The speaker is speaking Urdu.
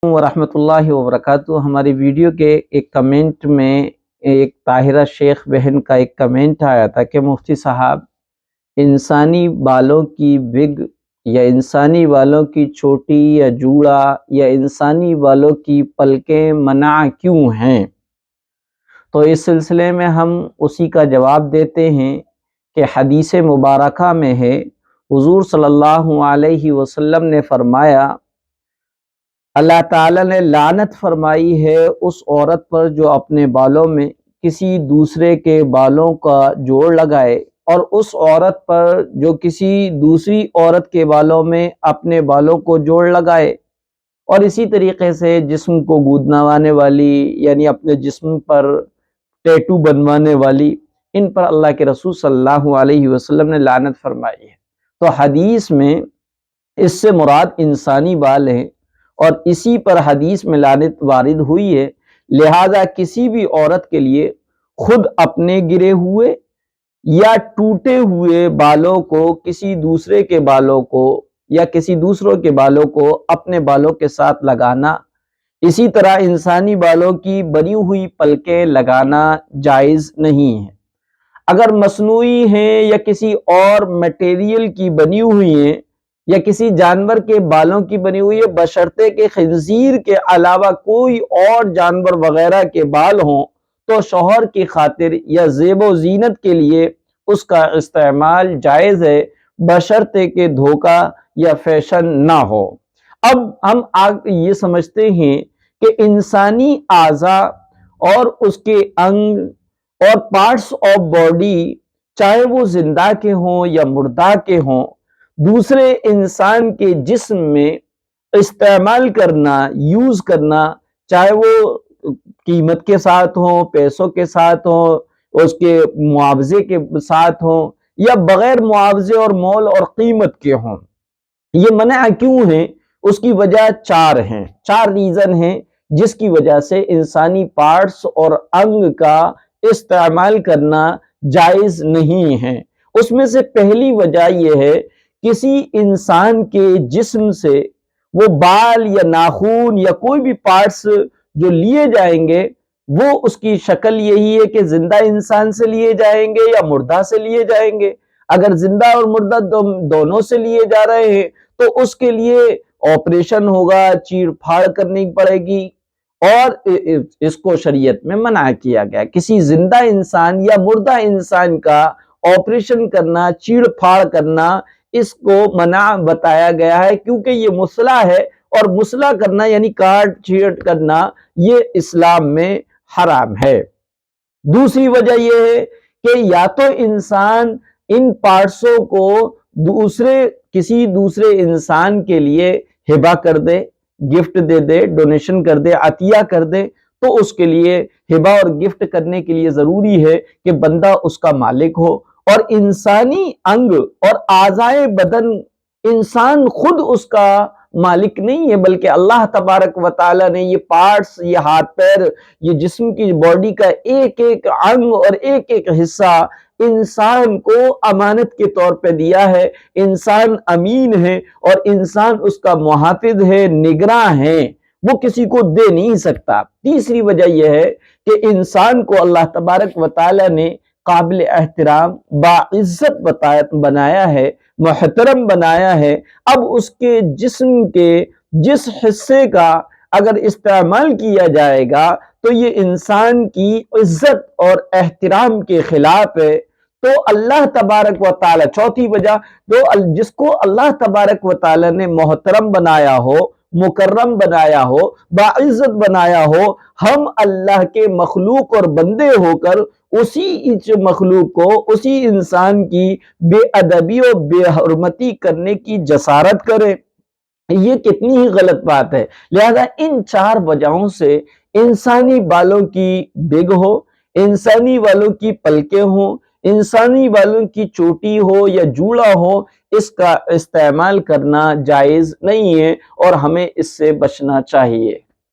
ورحمۃ اللہ وبرکاتہ۔ ہماری ویڈیو کے ایک کمنٹ میں ایک طاہرہ شیخ بہن کا ایک کمنٹ آیا تھا کہ مفتی صاحب، انسانی بالوں کی وگ یا انسانی بالوں کی چوٹی یا جوڑا یا انسانی بالوں کی پلکیں منع کیوں ہیں؟ تو اس سلسلے میں ہم اسی کا جواب دیتے ہیں کہ حدیث مبارکہ میں ہے، حضور صلی اللہ علیہ وسلم نے فرمایا، اللہ تعالیٰ نے لعنت فرمائی ہے اس عورت پر جو اپنے بالوں میں کسی دوسرے کے بالوں کا جوڑ لگائے، اور اس عورت پر جو کسی دوسری عورت کے بالوں میں اپنے بالوں کو جوڑ لگائے، اور اسی طریقے سے جسم کو گودنوانے والی یعنی اپنے جسم پر ٹیٹو بنوانے والی، ان پر اللہ کے رسول صلی اللہ علیہ وسلم نے لعنت فرمائی ہے۔ تو حدیث میں اس سے مراد انسانی بال ہیں، اور اسی پر حدیث میں لعنت وارد ہوئی ہے، لہذا کسی بھی عورت کے لیے خود اپنے گرے ہوئے یا ٹوٹے ہوئے بالوں کو کسی دوسرے کے بالوں کو یا کسی دوسروں کے بالوں کو اپنے بالوں کے ساتھ لگانا، اسی طرح انسانی بالوں کی بنی ہوئی پلکیں لگانا جائز نہیں ہے۔ اگر مصنوعی ہیں یا کسی اور میٹیریل کی بنی ہوئی ہیں یا کسی جانور کے بالوں کی بنی ہوئی ہے، بشرطے کہ خنزیر کے علاوہ کوئی اور جانور وغیرہ کے بال ہوں، تو شوہر کی خاطر یا زیب و زینت کے لیے اس کا استعمال جائز ہے، بشرطے کہ دھوکہ یا فیشن نہ ہو۔ اب ہم یہ سمجھتے ہیں کہ انسانی اعضاء اور اس کے انگ اور پارٹس آف باڈی، چاہے وہ زندہ کے ہوں یا مردہ کے ہوں، دوسرے انسان کے جسم میں استعمال کرنا، یوز کرنا، چاہے وہ قیمت کے ساتھ ہوں، پیسوں کے ساتھ ہوں، اس کے معاوضے کے ساتھ ہوں، یا بغیر معاوضے اور مول اور قیمت کے ہوں، یہ منع کیوں ہے؟ اس کی وجہ چار ریزن ہیں جس کی وجہ سے انسانی پارٹس اور انگ کا استعمال کرنا جائز نہیں ہے۔ اس میں سے پہلی وجہ یہ ہے، کسی انسان کے جسم سے وہ بال یا ناخون یا کوئی بھی پارٹس جو لیے جائیں گے، وہ اس کی شکل یہی ہے کہ زندہ انسان سے لیے جائیں گے یا مردہ سے لیے جائیں گے۔ اگر زندہ اور مردہ دونوں سے لیے جا رہے ہیں تو اس کے لیے آپریشن ہوگا، چیر پھاڑ کرنی پڑے گی، اور اس کو شریعت میں منع کیا گیا۔ کسی زندہ انسان یا مردہ انسان کا آپریشن کرنا، چیر پھاڑ کرنا، اس کو منع بتایا گیا ہے، کیونکہ یہ مصلح ہے، اور مصلح کرنا یعنی کاٹ چھیٹ کرنا یہ اسلام میں حرام ہے۔ دوسری وجہ یہ ہے کہ یا تو انسان ان پارٹسوں کو کسی دوسرے انسان کے لیے ہبہ کر دے، گفٹ دے دے، ڈونیشن کر دے، عطیہ کر دے، تو اس کے لیے ہبہ اور گفٹ کرنے کے لیے ضروری ہے کہ بندہ اس کا مالک ہو۔ اور انسانی انگ اور اعضائے بدن، انسان خود اس کا مالک نہیں ہے، بلکہ اللہ تبارک و تعالی نے یہ پارٹس، یہ ہاتھ پیر، یہ جسم کی باڈی کا ایک ایک انگ اور ایک ایک حصہ انسان کو امانت کے طور پہ دیا ہے۔ انسان امین ہے اور انسان اس کا محافظ ہے، نگراں ہے، وہ کسی کو دے نہیں سکتا۔ تیسری وجہ یہ ہے کہ انسان کو اللہ تبارک و تعالی نے قابل احترام، باعزت بنایا ہے، محترم بنایا ہے۔ اب اس کے جسم کے جس حصے کا اگر استعمال کیا جائے گا تو یہ انسان کی عزت اور احترام کے خلاف ہے۔ تو اللہ تبارک و تعالی، چوتھی وجہ، جس کو اللہ تبارک و تعالی نے محترم بنایا ہو، مکرم بنایا ہو، باعزت بنایا ہو، ہم اللہ کے مخلوق اور بندے ہو کر اسی مخلوق کو، اسی انسان کی بے ادبی اور بے حرمتی کرنے کی جسارت کریں، یہ کتنی ہی غلط بات ہے۔ لہذا ان چار وجہوں سے انسانی بالوں کی بگ ہو، انسانی بالوں کی پلکیں ہوں، انسانی بالوں کی چوٹی ہو یا جوڑا ہو، اس کا استعمال کرنا جائز نہیں ہے، اور ہمیں اس سے بچنا چاہیے۔